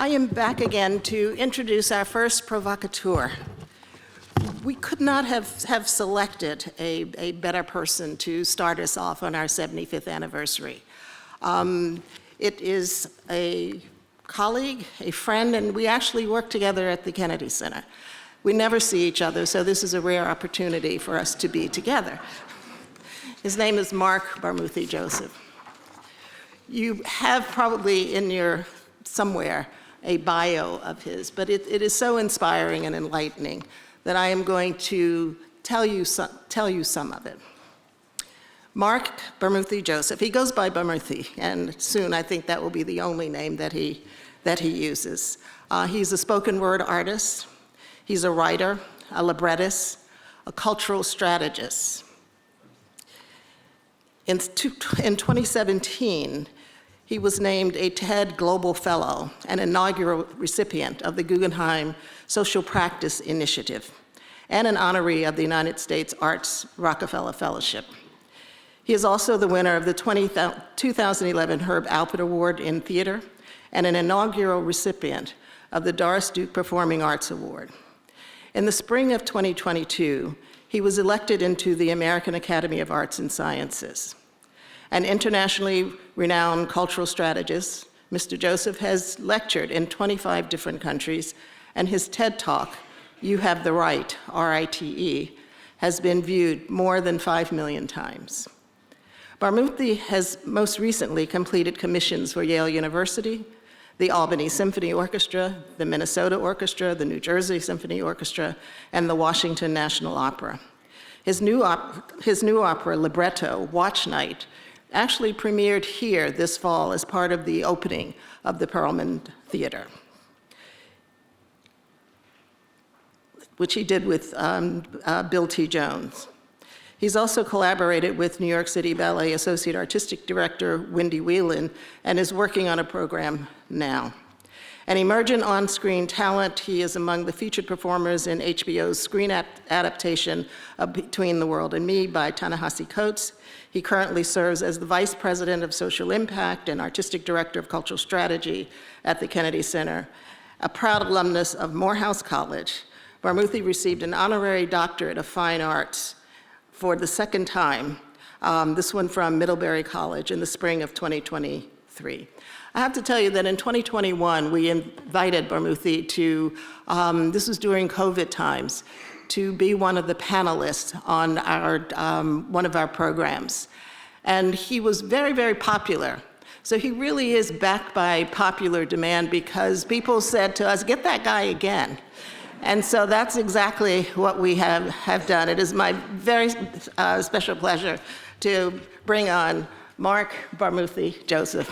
am back again to introduce our first provocateur. We could not have selected a better person to start us off on our 75th anniversary. It is a colleague, a friend, and we actually work together at the Kennedy Center. We never see each other, so this is a rare opportunity for us to be together. His name is Mark Bamuthi Joseph. You have probably in your somewhere a bio of his, but it is so inspiring and enlightening that I am going to tell you some of it. Mark Bamuthi Joseph, he goes by Bamuthi, and soon I think that will be the only name that he uses. He's a spoken word artist, he's a writer, a librettist, a cultural strategist. In 2017, he was named a TED Global Fellow, an inaugural recipient of the Guggenheim Social Practice Initiative, and an honoree of the United States Arts Rockefeller Fellowship. He is also the winner of the 2011 Herb Alpert Award in Theater and an inaugural recipient of the Doris Duke Performing Arts Award. In the spring of 2022, he was elected into the American Academy of Arts and Sciences. An internationally renowned cultural strategist, Mr. Joseph has lectured in 25 different countries, and his TED Talk, You Have the Right, R-I-T-E, has been viewed more than 5 million times. Bamuthi has most recently completed commissions for Yale University, the Albany Symphony Orchestra, the Minnesota Orchestra, the New Jersey Symphony Orchestra, and the Washington National Opera. His new opera, Libretto, Watch Night, actually premiered here this fall as part of the opening of the Perelman Theater, which he did with Bill T. Jones. He's also collaborated with New York City Ballet Associate Artistic Director Wendy Whelan and is working on a program now. An emergent on-screen talent, he is among the featured performers in HBO's screen adaptation of Between the World and Me by Ta-Nehisi Coates. He currently serves as the Vice President of Social Impact and Artistic Director of Cultural Strategy at the Kennedy Center. A proud alumnus of Morehouse College, Bamuthi received an honorary doctorate of fine arts for the second time, this one from Middlebury College in the spring of 2023. I have to tell you that in 2021, we invited Bamuthi to, this was during COVID times, to be one of the panelists on one of our programs. And he was very, very popular. So he really is backed by popular demand because people said to us, get that guy again. And so that's exactly what we have done. It is my very special pleasure to bring on Mark Bamuthi Joseph.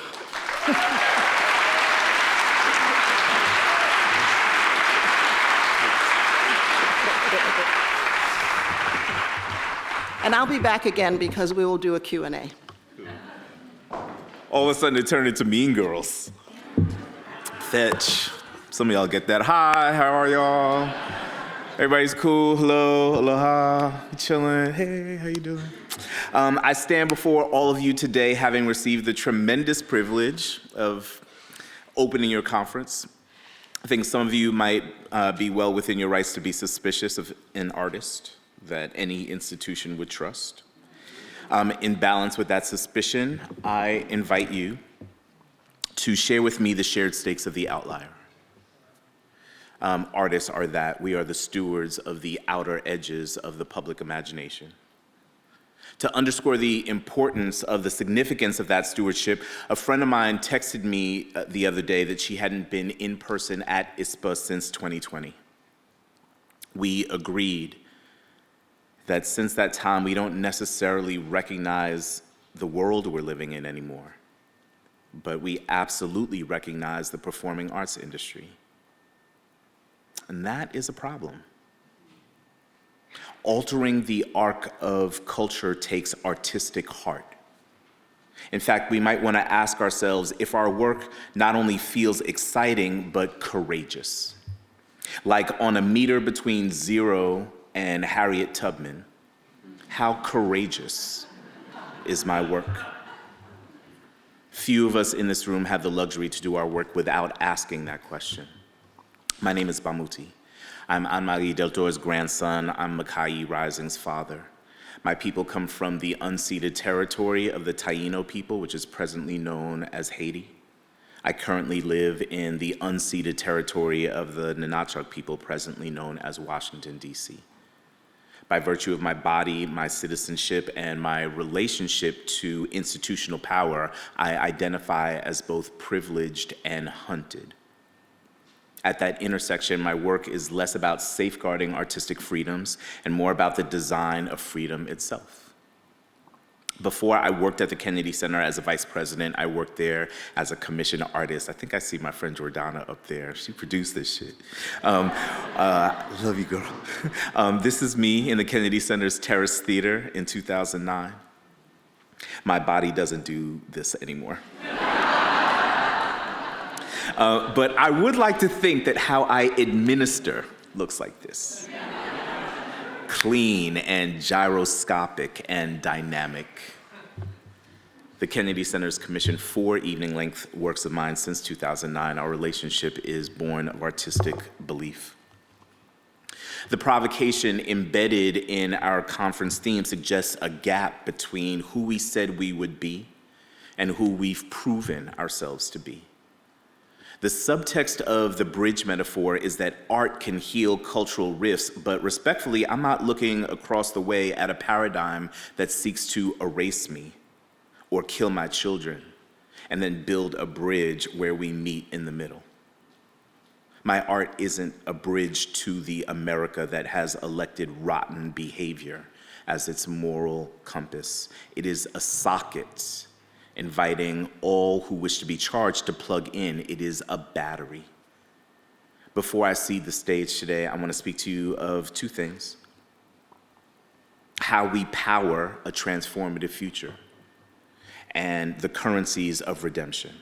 And I'll be back again because we will do a Q&A. All of a sudden it turned into Mean Girls. Fetch. Some of y'all get that. Hi, how are y'all? Everybody's cool, hello, aloha, chilling, hey, how you doing? I stand before all of you today having received the tremendous privilege of opening your conference. I think some of you might be well within your rights to be suspicious of an artist that any institution would trust. In balance with that suspicion, I invite you to share with me the shared stakes of the outlier. Artists are that. We are the stewards of the outer edges of the public imagination. To underscore the importance of the significance of that stewardship, a friend of mine texted me the other day that she hadn't been in person at ISPA since 2020. We agreed that since that time, we don't necessarily recognize the world we're living in anymore, but we absolutely recognize the performing arts industry. And that is a problem. Altering the arc of culture takes artistic heart. In fact, we might want to ask ourselves if our work not only feels exciting, but courageous. Like on a meter between 0 and Harriet Tubman, how courageous is my work? Few of us in this room have the luxury to do our work without asking that question. My name is Bamuthi. I'm Anne-Marie Del Torre's grandson. I'm Makai Rising's father. My people come from the unceded territory of the Taino people, which is presently known as Haiti. I currently live in the unceded territory of the Ninachak people, presently known as Washington, D.C. By virtue of my body, my citizenship, and my relationship to institutional power, I identify as both privileged and hunted. At that intersection, my work is less about safeguarding artistic freedoms and more about the design of freedom itself. Before I worked at the Kennedy Center as a vice president, I worked there as a commissioned artist. I think I see my friend Jordana up there. She produced this shit. Love you, girl. This is me in the Kennedy Center's Terrace Theater in 2009. My body doesn't do this anymore. But I would like to think that how I administer looks like this. Clean and gyroscopic and dynamic. The Kennedy Center's commissioned 4 evening-length works of mine since 2009. Our relationship is born of artistic belief. The provocation embedded in our conference theme suggests a gap between who we said we would be and who we've proven ourselves to be. The subtext of the bridge metaphor is that art can heal cultural rifts, but respectfully, I'm not looking across the way at a paradigm that seeks to erase me or kill my children and then build a bridge where we meet in the middle. My art isn't a bridge to the America that has elected rotten behavior as its moral compass. It is a socket inviting all who wish to be charged to plug in. It is a battery. Before I cede the stage today, I want to speak to you of 2 things. How we power a transformative future and the currencies of redemption.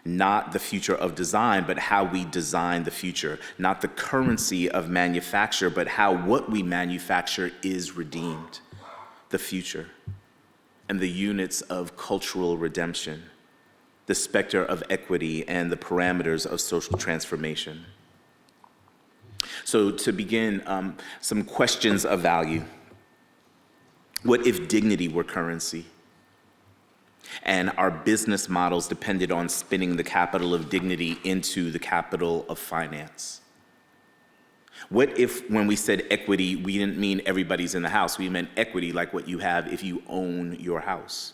Not the future of design, but how we design the future. Not the currency of manufacture, but how what we manufacture is redeemed. The future. And the units of cultural redemption, the specter of equity, and the parameters of social transformation. So to begin, some questions of value. What if dignity were currency? And our business models depended on spinning the capital of dignity into the capital of finance? What if, when we said equity, we didn't mean everybody's in the house? We meant equity like what you have if you own your house.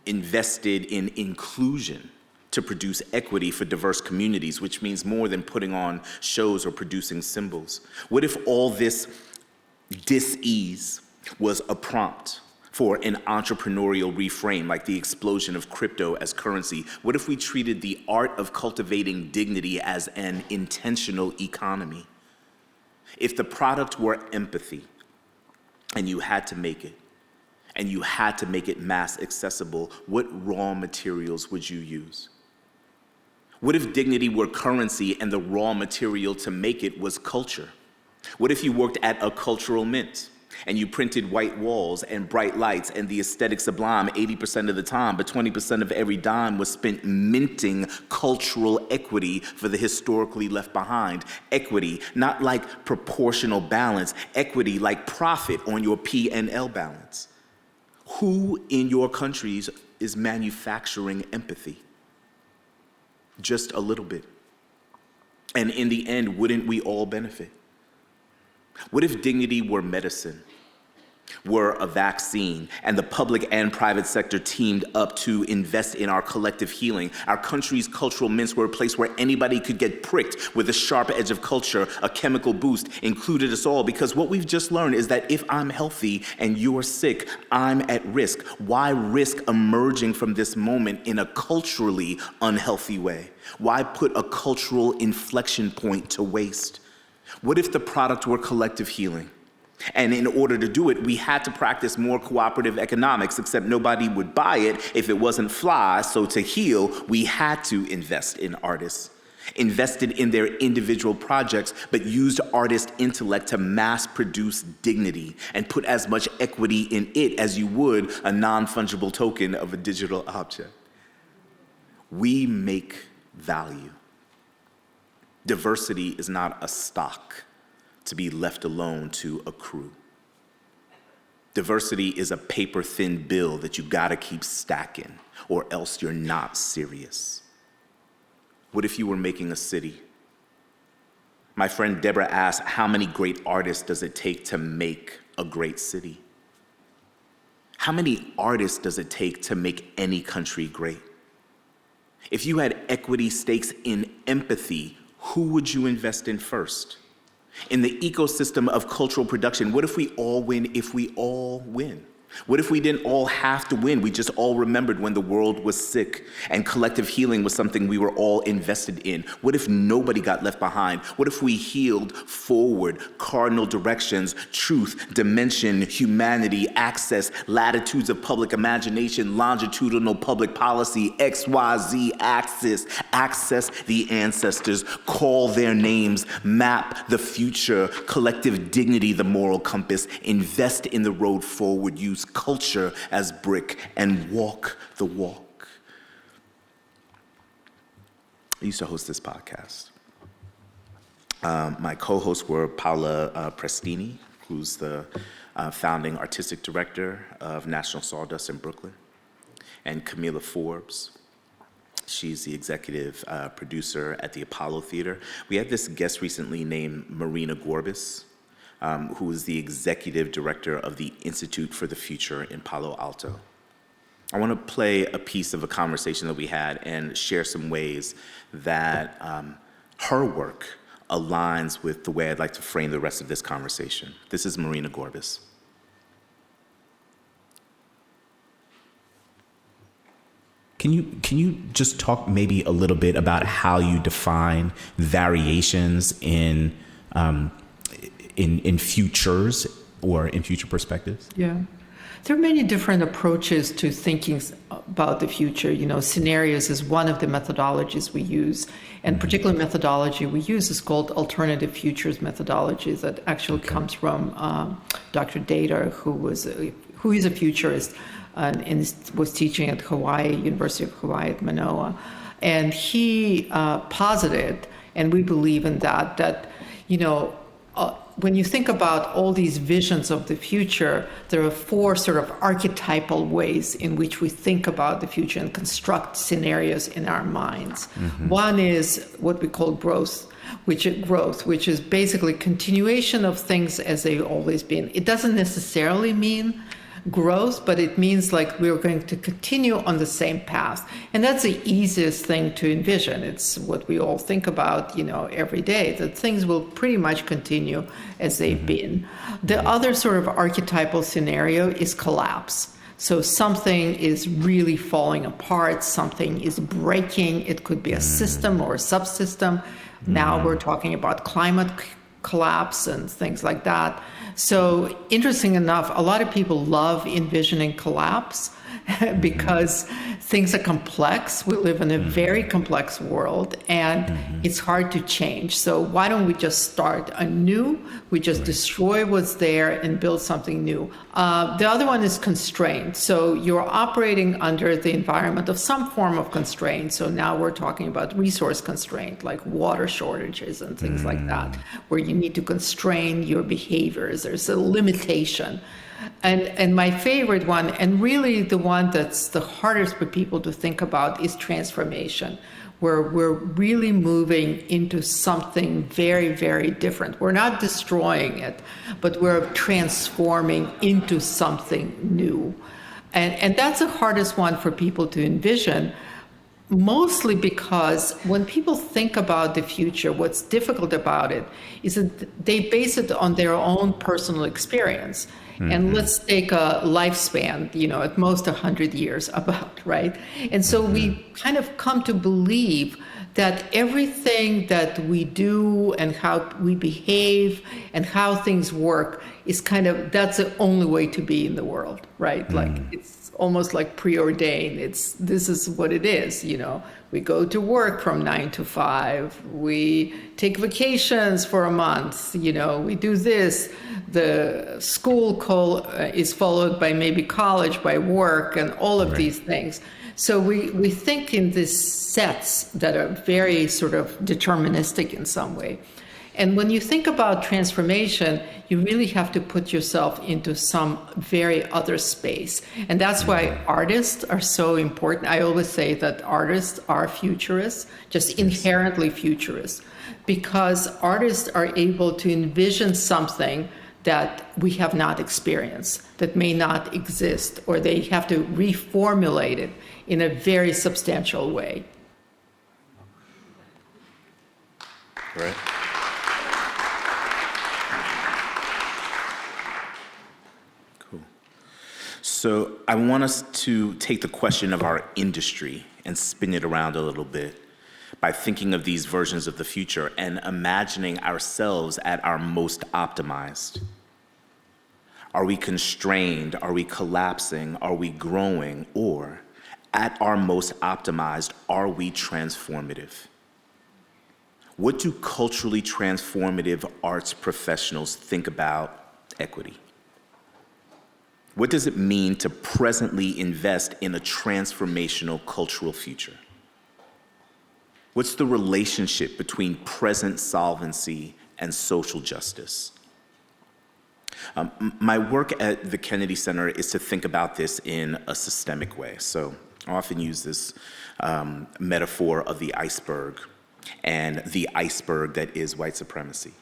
Invested in inclusion to produce equity for diverse communities, which means more than putting on shows or producing symbols. What if all this dis-ease was a prompt for an entrepreneurial reframe, like the explosion of crypto as currency? What if we treated the art of cultivating dignity as an intentional economy? If the product were empathy, and you had to make it, and you had to make it mass accessible, what raw materials would you use? What if dignity were currency and the raw material to make it was culture? What if you worked at a cultural mint and you printed white walls and bright lights and the aesthetic sublime 80% of the time, but 20% of every dime was spent minting cultural equity for the historically left behind? Equity, not like proportional balance, equity like profit on your P&L balance. Who in your countries is manufacturing empathy? Just a little bit. And in the end, wouldn't we all benefit? What if dignity were medicine, were a vaccine, and the public and private sector teamed up to invest in our collective healing? Our country's cultural mints were a place where anybody could get pricked with a sharp edge of culture, a chemical boost, included us all. Because what we've just learned is that if I'm healthy and you're sick, I'm at risk. Why risk emerging from this moment in a culturally unhealthy way? Why put a cultural inflection point to waste? What if the product were collective healing? And in order to do it, we had to practice more cooperative economics, except nobody would buy it if it wasn't fly. So to heal, we had to invest in artists, invested in their individual projects, but used artist intellect to mass produce dignity and put as much equity in it as you would a non-fungible token of a digital object. We make value. Diversity is not a stock to be left alone to accrue. Diversity is a paper-thin bill that you gotta keep stacking, or else you're not serious. What if you were making a city? My friend Deborah asked, how many great artists does it take to make a great city? How many artists does it take to make any country great? If you had equity stakes in empathy, who would you invest in first? In the ecosystem of cultural production, what if we all win if we all win? What if we didn't all have to win? We just all remembered when the world was sick and collective healing was something we were all invested in. What if nobody got left behind? What if we healed forward, cardinal directions, truth, dimension, humanity, access, latitudes of public imagination, longitudinal public policy, XYZ axis, access the ancestors, call their names, map the future, collective dignity, the moral compass, invest in the road forward, use culture as brick, and walk the walk. I used to host this podcast. My co-hosts were Paola Prestini, who's the founding artistic director of National Sawdust in Brooklyn, and Camila Forbes. She's the executive producer at the Apollo Theater. We had this guest recently named Marina Gorbis, who is the executive director of the Institute for the Future in Palo Alto. I want to play a piece of a conversation that we had and share some ways that her work aligns with the way I'd like to frame the rest of this conversation. This is Marina Gorbis. Can you just talk maybe a little bit about how you define variations in futures or in future perspectives? Yeah. There are many different approaches to thinking about the future. You know, scenarios is one of the methodologies we use. And particular methodology we use is called alternative futures methodology that actually comes from Dr. Data, who is a futurist and was teaching at University of Hawaii at Manoa. And he posited, and we believe in that, you know, when you think about all these visions of the future, there are four sort of archetypal ways in which we think about the future and construct scenarios in our minds. Mm-hmm. One is what we call growth, which is basically continuation of things as they've always been. It doesn't necessarily mean growth, but it means like we're going to continue on the same path. And that's the easiest thing to envision. It's what we all think about, you know, every day, that things will pretty much continue as they've been. The other sort of archetypal scenario is collapse. So something is really falling apart, something is breaking. It could be a system or a subsystem. Now we're talking about climate collapse and things like that. So interesting enough, a lot of people love envisioning collapse because things are complex. We live in a very complex world and it's hard to change. So why don't we just start anew? We just destroy what's there and build something new. The other one is constraint. So you're operating under the environment of some form of constraint. So now we're talking about resource constraint, like water shortages and things like that, where you need to constrain your behaviors. There's a limitation. And my favorite one, and really the one that's the hardest for people to think about, is transformation, where we're really moving into something very, very different. We're not destroying it, but we're transforming into something new. And that's the hardest one for people to envision, mostly because when people think about the future, what's difficult about it is that they base it on their own personal experience. And let's take a lifespan, you know, at most 100 years about, right? And so we kind of come to believe that everything that we do and how we behave and how things work is kind of, that's the only way to be in the world, right? Like almost like preordained. This is what it is, We go to work from 9 to 5. We take vacations for a month, We do this. The school is followed by maybe college, by work, and all of these things. So we think in these sets that are very sort of deterministic in some way. And when you think about transformation, you really have to put yourself into some very other space. And that's why artists are so important. I always say that artists are futurists, just inherently futurists, because artists are able to envision something that we have not experienced, that may not exist, or they have to reformulate it in a very substantial way. Right. So I want us to take the question of our industry and spin it around a little bit by thinking of these versions of the future and imagining ourselves at our most optimized. Are we constrained? Are we collapsing? Are we growing? Or at our most optimized, are we transformative? What do culturally transformative arts professionals think about equity? What does it mean to presently invest in a transformational cultural future? What's the relationship between present solvency and social justice? My work at the Kennedy Center is to think about this in a systemic way. So I often use this metaphor of the iceberg and the iceberg that is white supremacy.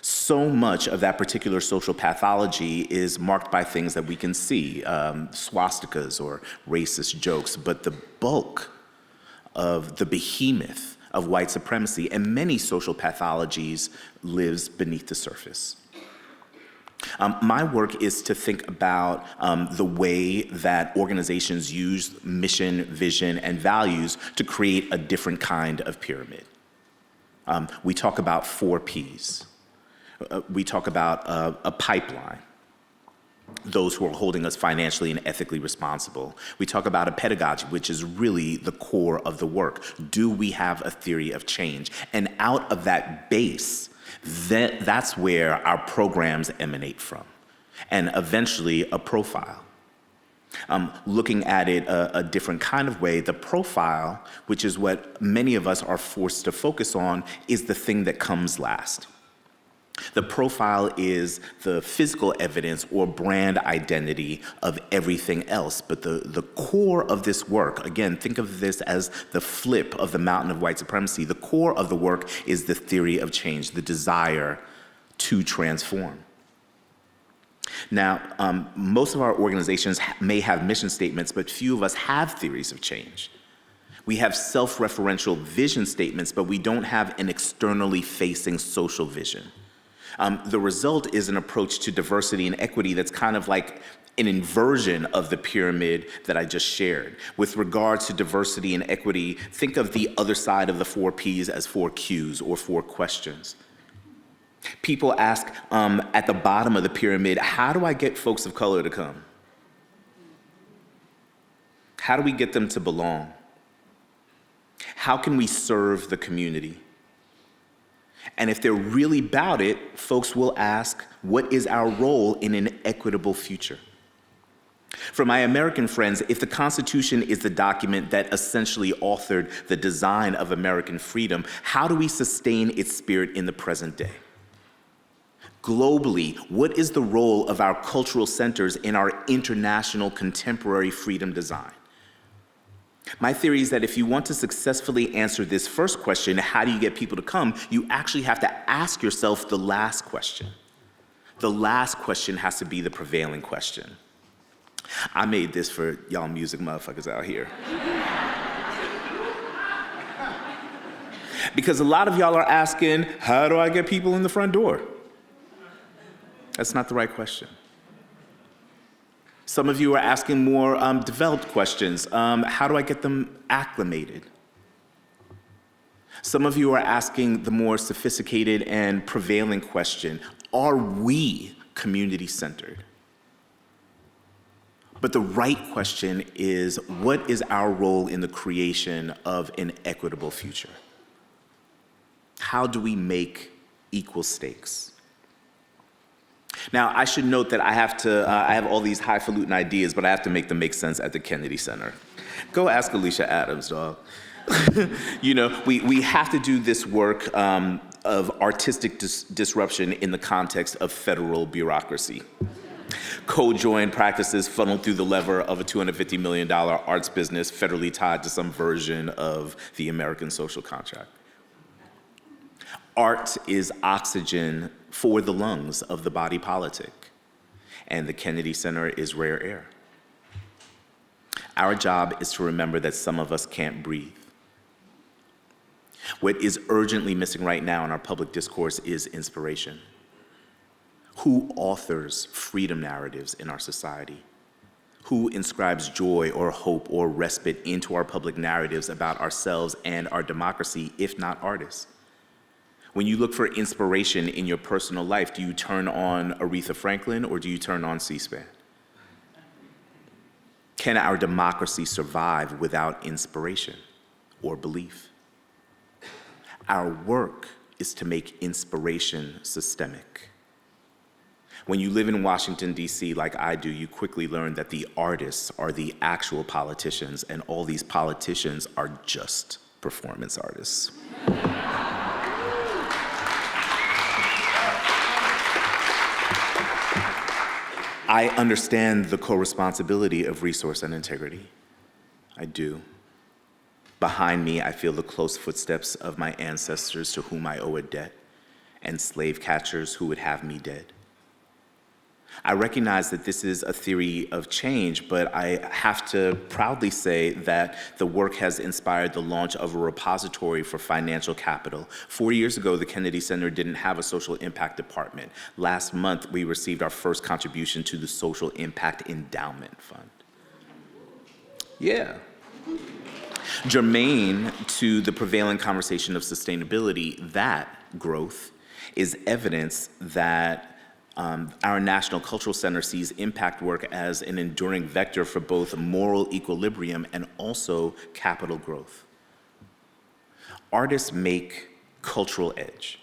So much of that particular social pathology is marked by things that we can see, swastikas or racist jokes, but the bulk of the behemoth of white supremacy and many social pathologies lives beneath the surface. My work is to think about the way that organizations use mission, vision, and values to create a different kind of pyramid. We talk about 4 Ps. We talk about a pipeline, those who are holding us financially and ethically responsible. We talk about a pedagogy, which is really the core of the work. Do we have a theory of change? And out of that base, that's where our programs emanate from, and eventually a profile. Looking at it a different kind of way, the profile, which is what many of us are forced to focus on, is the thing that comes last. The profile is the physical evidence or brand identity of everything else. But the core of this work, again, think of this as the flip of the mountain of white supremacy. The core of the work is the theory of change, the desire to transform. Now, most of our organizations may have mission statements, but few of us have theories of change. We have self-referential vision statements, but we don't have an externally facing social vision. The result is an approach to diversity and equity that's kind of like an inversion of the pyramid that I just shared. With regards to diversity and equity, think of the other side of the 4 Ps as 4 Qs or 4 questions. People ask at the bottom of the pyramid, how do I get folks of color to come? How do we get them to belong? How can we serve the community? And if they're really about it, folks will ask, what is our role in an equitable future? For my American friends, if the Constitution is the document that essentially authored the design of American freedom, how do we sustain its spirit in the present day? Globally, what is the role of our cultural centers in our international contemporary freedom design? My theory is that if you want to successfully answer this first question, how do you get people to come, you actually have to ask yourself the last question. The last question has to be the prevailing question. I made this for y'all music motherfuckers out here. Because a lot of y'all are asking, how do I get people in the front door? That's not the right question. Some of you are asking more developed questions. How do I get them acclimated? Some of you are asking the more sophisticated and prevailing question, are we community-centered? But the right question is, what is our role in the creation of an equitable future? How do we make equal stakes? Now, I should note that I have all these highfalutin ideas, but I have to make them make sense at the Kennedy Center. Go ask Alicia Adams, dog. We have to do this work of artistic disruption in the context of federal bureaucracy. Co-joined practices funneled through the lever of a $250 million arts business federally tied to some version of the American social contract. Art is oxygen for the lungs of the body politic, and the Kennedy Center is rare air. Our job is to remember that some of us can't breathe. What is urgently missing right now in our public discourse is inspiration. Who authors freedom narratives in our society? Who inscribes joy or hope or respite into our public narratives about ourselves and our democracy, if not artists? When you look for inspiration in your personal life, do you turn on Aretha Franklin or do you turn on C-SPAN? Can our democracy survive without inspiration or belief? Our work is to make inspiration systemic. When you live in Washington, D.C., like I do, you quickly learn that the artists are the actual politicians, and all these politicians are just performance artists. I understand the co-responsibility of resource and integrity. I do. Behind me, I feel the close footsteps of my ancestors to whom I owe a debt, and slave catchers who would have me dead. I recognize that this is a theory of change, but I have to proudly say that the work has inspired the launch of a repository for financial capital. 4 years ago, the Kennedy Center didn't have a social impact department. Last month, we received our first contribution to the Social Impact Endowment Fund. Yeah. Germane to the prevailing conversation of sustainability, that growth is evidence that our National Cultural Center sees impact work as an enduring vector for both moral equilibrium and also capital growth. Artists make cultural edge.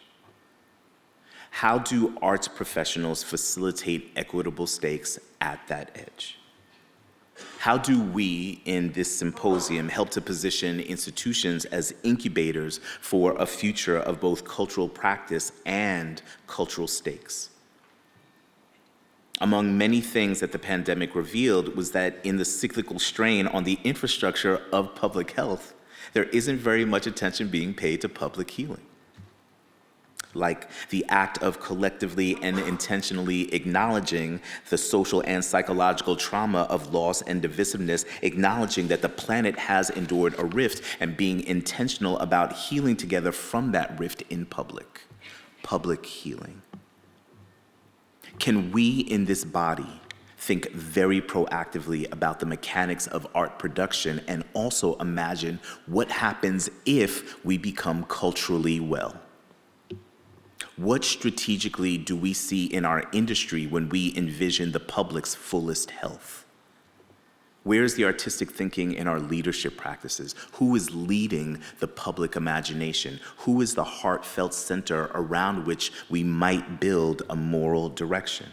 How do arts professionals facilitate equitable stakes at that edge? How do we, in this symposium, help to position institutions as incubators for a future of both cultural practice and cultural stakes? Among many things that the pandemic revealed was that in the cyclical strain on the infrastructure of public health, there isn't very much attention being paid to public healing. Like the act of collectively and intentionally acknowledging the social and psychological trauma of loss and divisiveness, acknowledging that the planet has endured a rift and being intentional about healing together from that rift in public healing. Can we in this body think very proactively about the mechanics of art production and also imagine what happens if we become culturally well? What strategically do we see in our industry when we envision the public's fullest health? Where's the artistic thinking in our leadership practices? Who is leading the public imagination? Who is the heartfelt center around which we might build a moral direction?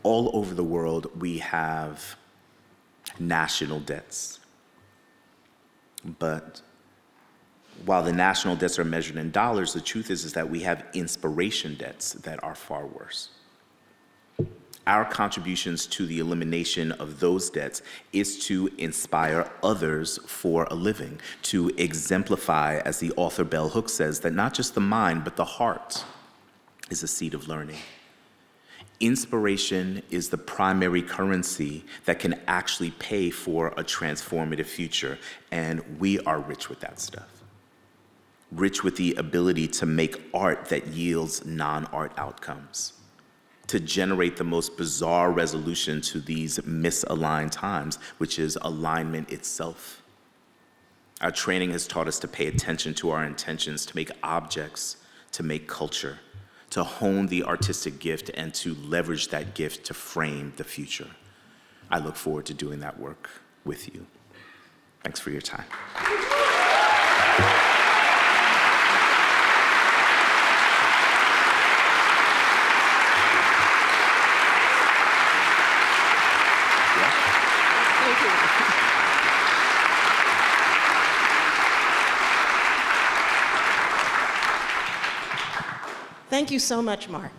All over the world, we have national debts. But while the national debts are measured in dollars, the truth is that we have inspiration debts that are far worse. Our contributions to the elimination of those debts is to inspire others for a living, to exemplify, as the author Bell Hooks says, that not just the mind, but the heart is a seat of learning. Inspiration is the primary currency that can actually pay for a transformative future, and we are rich with that stuff. Rich with the ability to make art that yields non-art outcomes, to generate the most bizarre resolution to these misaligned times, which is alignment itself. Our training has taught us to pay attention to our intentions, to make objects, to make culture, to hone the artistic gift and to leverage that gift to frame the future. I look forward to doing that work with you. Thanks for your time. Thank you. Thank you so much, Mark.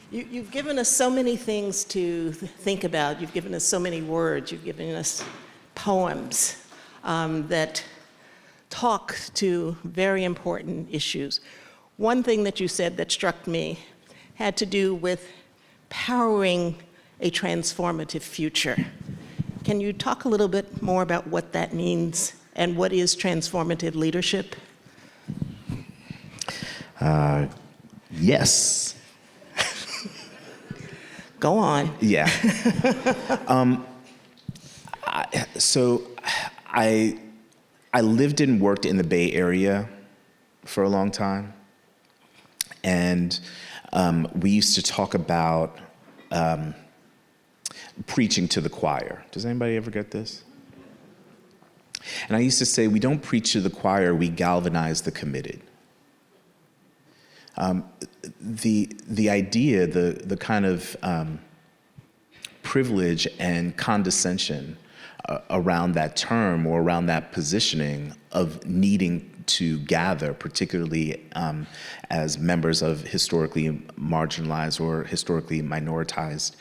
You've given us so many things to think about. You've given us so many words. You've given us poems that talk to very important issues. One thing that you said that struck me had to do with powering a transformative future. Can you talk a little bit more about what that means and what is transformative leadership? Yes. Go on. Yeah. I lived and worked in the Bay Area for a long time. And we used to talk about preaching to the choir. Does anybody ever get this? And I used to say, we don't preach to the choir, we galvanize the committed. The idea, the kind of privilege and condescension around that term or around that positioning of needing to gather, particularly as members of historically marginalized or historically minoritized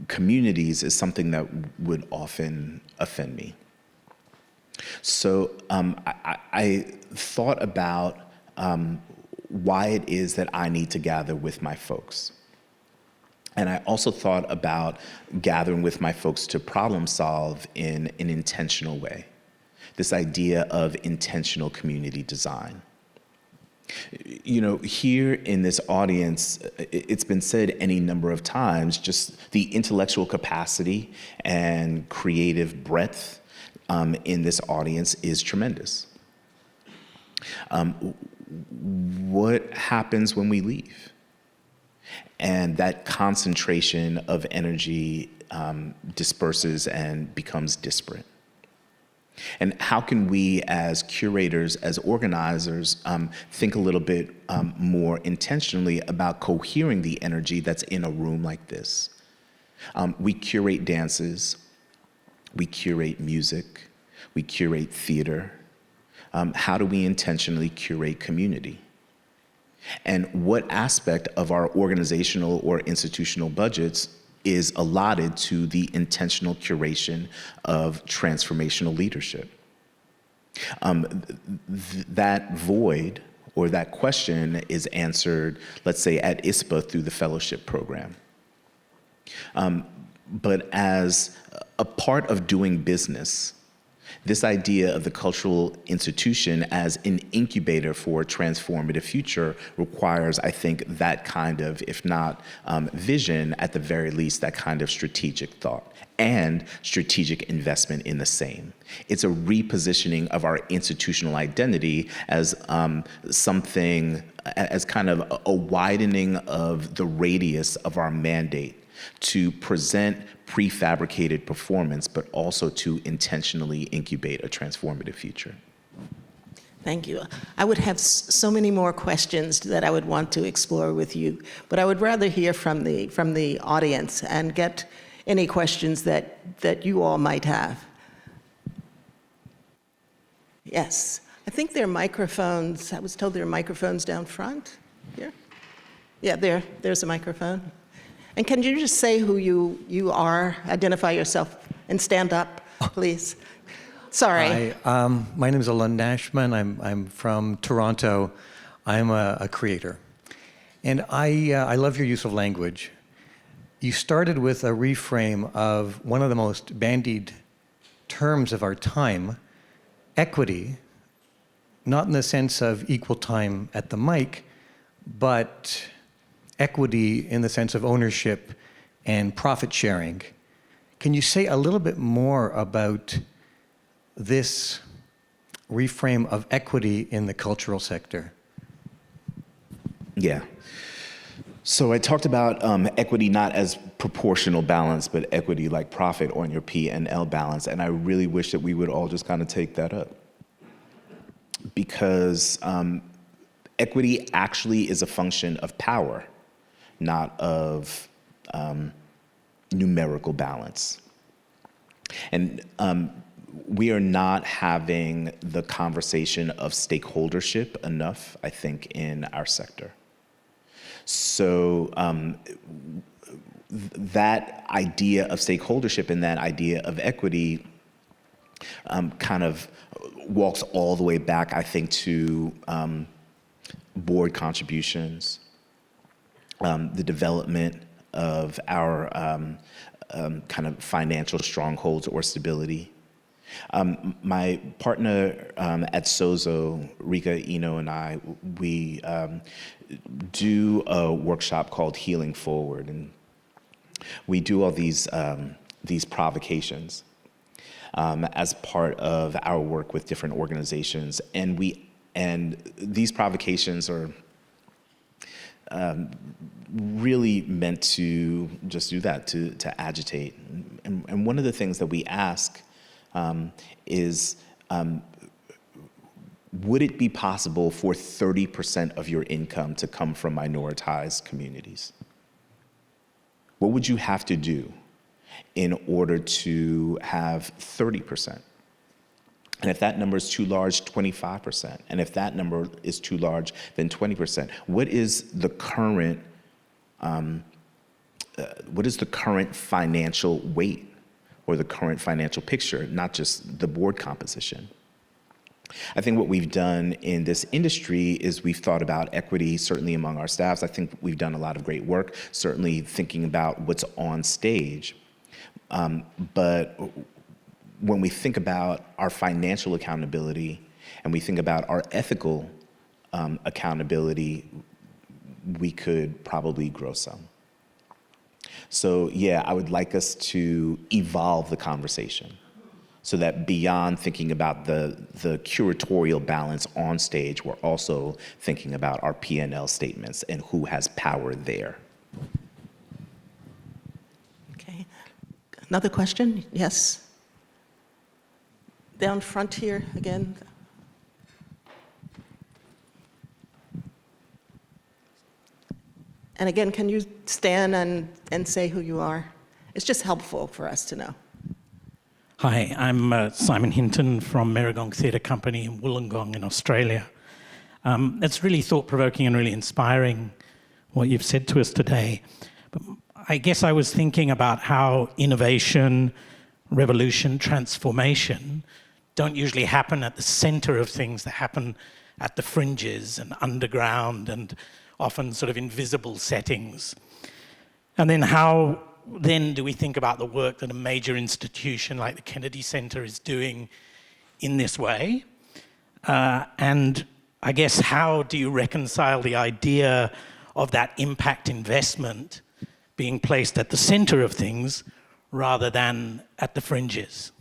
communities, is something that would often offend me. So I thought about why it is that I need to gather with my folks. And I also thought about gathering with my folks to problem solve in an intentional way. This idea of intentional community design. You know, here in this audience, it's been said any number of times, just the intellectual capacity and creative breadth in this audience is tremendous. What happens when we leave? And that concentration of energy disperses and becomes disparate. And how can we as curators, as organizers, think a little bit more intentionally about cohering the energy that's in a room like this? We curate dances, we curate music, we curate theater. How do we intentionally curate community? And what aspect of our organizational or institutional budgets is allotted to the intentional curation of transformational leadership? That void or that question is answered, let's say, at ISPA through the fellowship program. But as a part of doing business, this idea of the cultural institution as an incubator for a transformative future requires, I think, that kind of, if not vision, at the very least, that kind of strategic thought and strategic investment in the same. It's a repositioning of our institutional identity as something, as kind of a widening of the radius of our mandate to present prefabricated performance, but also to intentionally incubate a transformative future. Thank you. I would have so many more questions that I would want to explore with you, but I would rather hear from the audience and get any questions that you all might have. Yes, I think there are microphones. I was told there are microphones down front here. Yeah, there's a microphone. And can you just say who you are, identify yourself, and stand up, please? Sorry. Hi, my name is Alun Nashman. I'm from Toronto. I'm a creator. And I love your use of language. You started with a reframe of one of the most bandied terms of our time, equity, not in the sense of equal time at the mic, but equity in the sense of ownership and profit sharing. Can you say a little bit more about this reframe of equity in the cultural sector? Yeah. So I talked about equity not as proportional balance, but equity like profit on your P&L balance. And I really wish that we would all just kind of take that up. Because equity actually is a function of power, not of numerical balance. And we are not having the conversation of stakeholdership enough, I think, in our sector. So that idea of stakeholdership and that idea of equity kind of walks all the way back, I think, to board contributions, the development of our kind of financial strongholds or stability. My partner at Sozo, Rika Eno, and I, we do a workshop called Healing Forward, and we do all these provocations as part of our work with different organizations, and these provocations are really meant to just do that, to agitate. And one of the things that we ask is, would it be possible for 30% of your income to come from minoritized communities? What would you have to do in order to have 30%? And if that number is too large, 25%. And if that number is too large, then 20%. What is the current financial weight or the current financial picture, not just the board composition? I think what we've done in this industry is we've thought about equity, certainly among our staffs. I think we've done a lot of great work, certainly thinking about what's on stage. But when we think about our financial accountability and we think about our ethical accountability, we could probably grow some. So yeah, I would like us to evolve the conversation so that beyond thinking about the curatorial balance on stage, we're also thinking about our P&L statements and who has power there. Okay. Another question? Yes. Down front here again. And again, can you stand and say who you are? It's just helpful for us to know. Hi, I'm Simon Hinton from Merrigong Theatre Company in Wollongong in Australia. It's really thought-provoking and really inspiring what you've said to us today. But I guess I was thinking about how innovation, revolution, transformation don't usually happen at the center of things. They happen at the fringes and underground and often sort of invisible settings. And then how then do we think about the work that a major institution like the Kennedy Center is doing in this way? And I guess how do you reconcile the idea of that impact investment being placed at the center of things rather than at the fringes?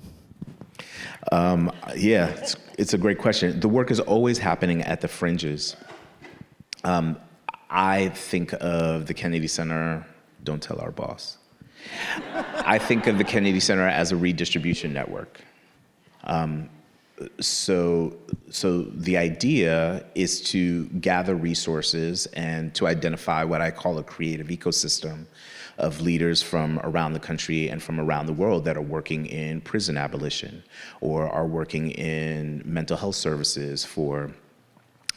Yeah, it's a great question. The work is always happening at the fringes. I think of the Kennedy Center, don't tell our boss. I think of the Kennedy Center as a redistribution network. So the idea is to gather resources and to identify what I call a creative ecosystem of leaders from around the country and from around the world that are working in prison abolition or are working in mental health services for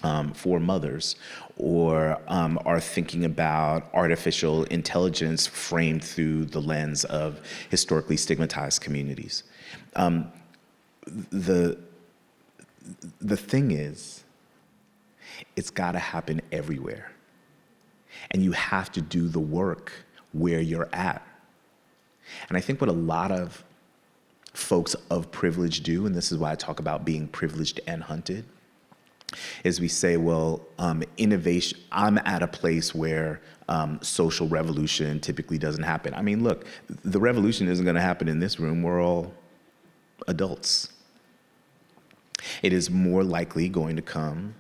mothers, or are thinking about artificial intelligence framed through the lens of historically stigmatized communities. The thing is, it's got to happen everywhere. And you have to do the work where you're at. And I think what a lot of folks of privilege do, and this is why I talk about being privileged and hunted, is we say, well, innovation, I'm at a place where social revolution typically doesn't happen. I mean, look, the revolution isn't going to happen in this room. We're all adults. It is more likely going to come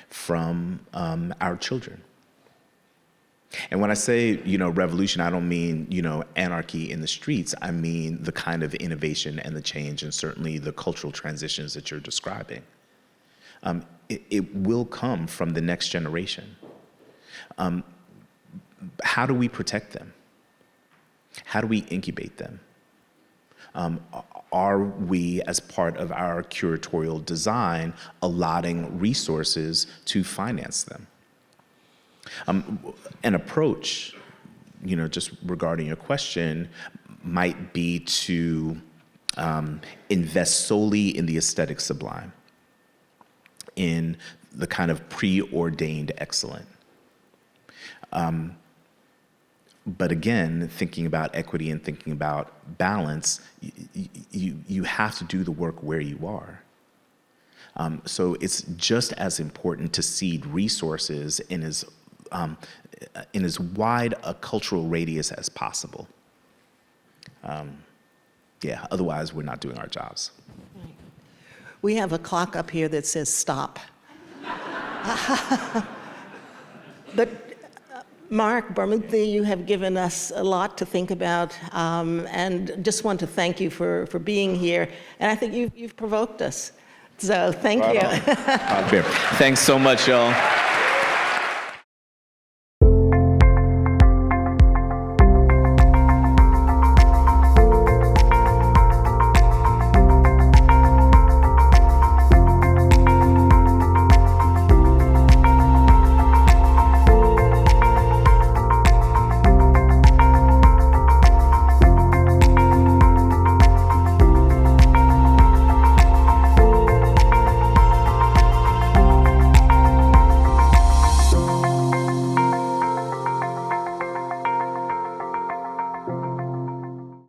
from our children. And when I say, revolution, I don't mean, anarchy in the streets. I mean the kind of innovation and the change and certainly the cultural transitions that you're describing. It will come from the next generation. How do we protect them? How do we incubate them? Are we, as part of our curatorial design, allotting resources to finance them? An approach, just regarding your question, might be to invest solely in the aesthetic sublime, in the kind of preordained excellent. But again, thinking about equity and thinking about balance, you have to do the work where you are. So it's just as important to seed resources in as wide a cultural radius as possible. Otherwise we're not doing our jobs. We have a clock up here that says stop. But Mark, Bamuthi, you have given us a lot to think about, and just want to thank you for being here. And I think you've provoked us. So thank you. Thanks so much, y'all.